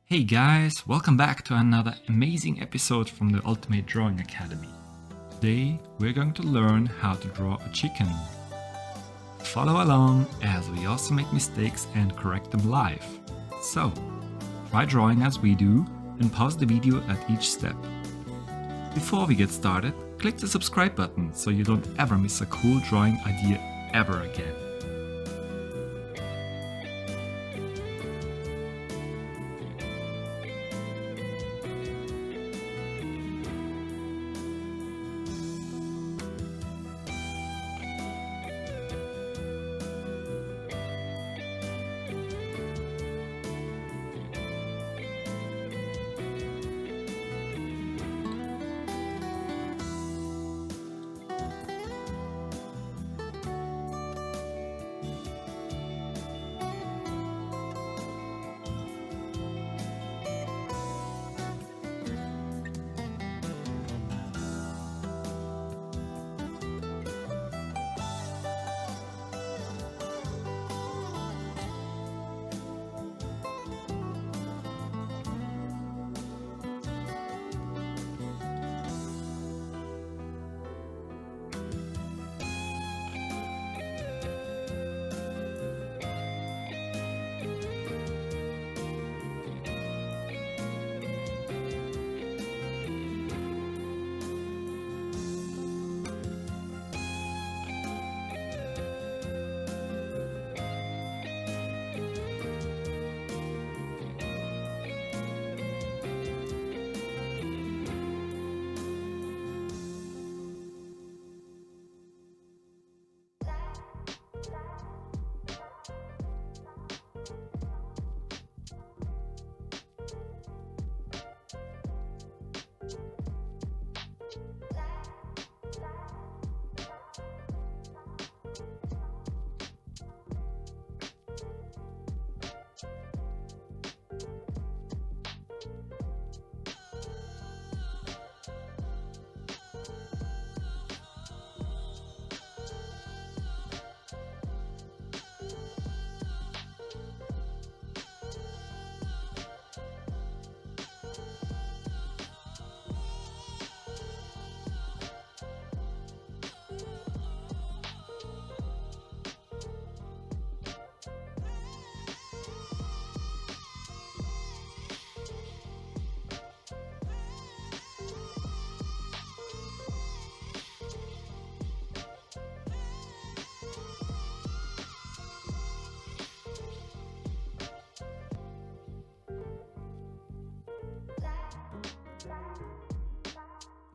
Hey guys, welcome back to another amazing episode from the Ultimate Drawing Academy. Today we're going to learn how to draw a chicken. Follow along as we also make mistakes and correct them live. So, try drawing as we do and pause the video at each step. Before we get started, click the subscribe button so you don't ever miss a cool drawing idea ever again.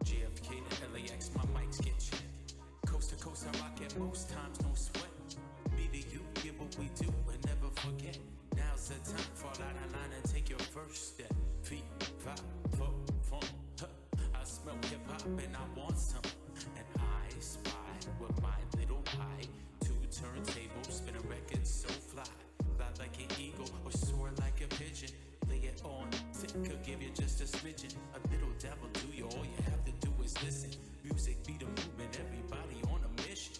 JFK to LAX, my mics get checked. Coast to coast, I rock it most times, no sweat. Me to you, get what we do and never forget. Now's the time, fall out of line and take your first step. Feet, five, four, four, huh. I smell hip hop and I want some. And I spy with my little pie. Two turntables, spin a record so fly. Fly like an eagle or soar like a pigeon. Lay it on thick, could give you just a smidgen. A little devil do you, all you have to do is listen. Music be the movement, everybody on a mission.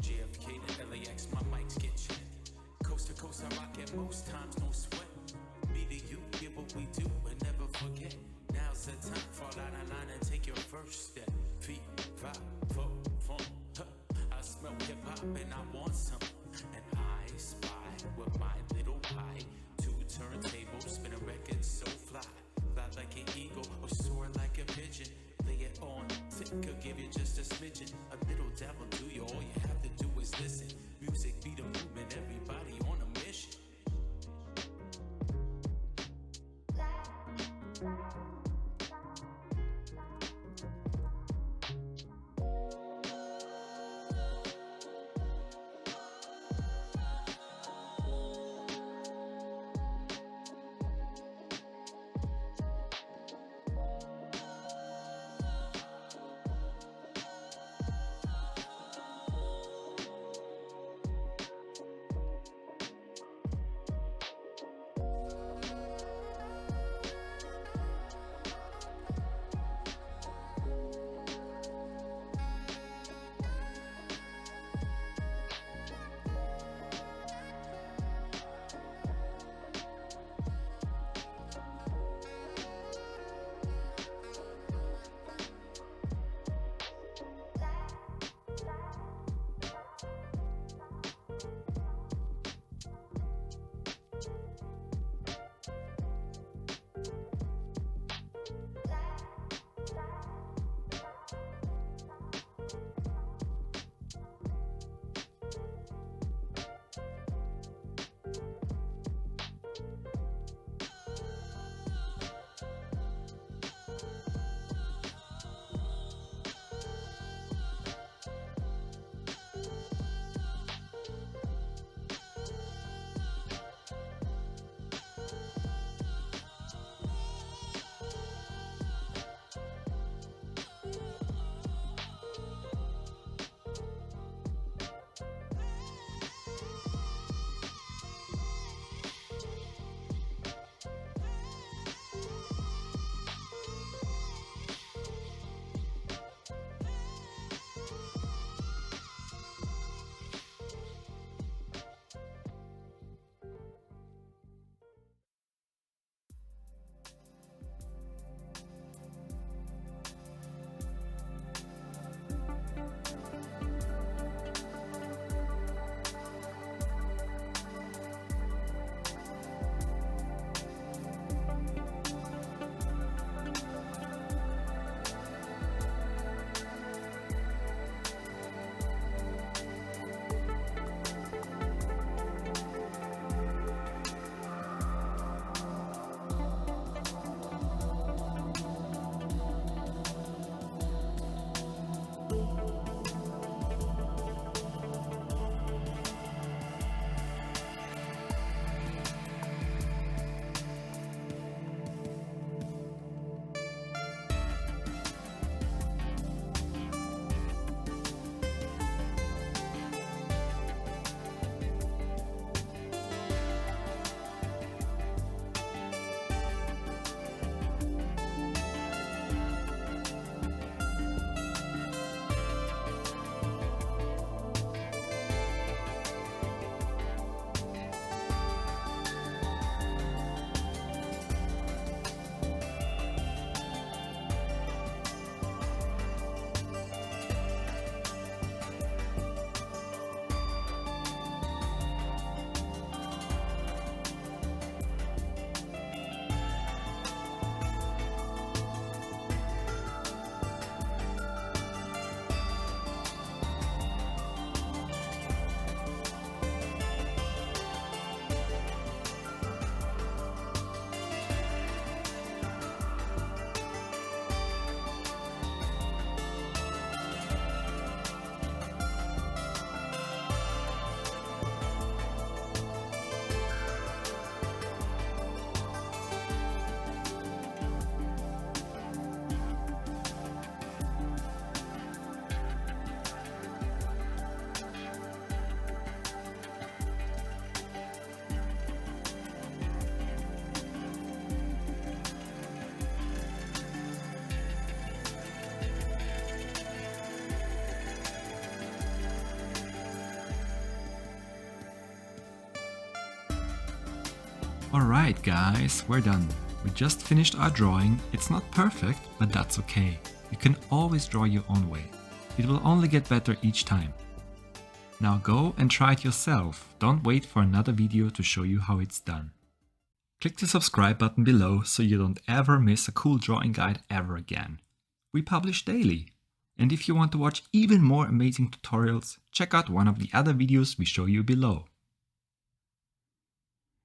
JFK to LAX, my mics get checked. Coast to coast, I rock it most times, no sweat. Me to you, get what we do and never forget. Now's the time, fall out of line and take your first step. Feet, five, four, four, huh. I smell hip hop and I want some. And I spy with my little pie. Two turntables, spin a record so fly. Fly like an eagle or soar like a pigeon. Lay it Could give you just a smidgen, a little dabble to you. All you have to do is listen. Music be the movement, everybody on a mission. Alright guys, we're done. We just finished our drawing. It's not perfect, but that's okay. You can always draw your own way. It will only get better each time. Now go and try it yourself. Don't wait for another video to show you how it's done. Click the subscribe button below so you don't ever miss a cool drawing guide ever again. We publish daily. And if you want to watch even more amazing tutorials, check out one of the other videos we show you below.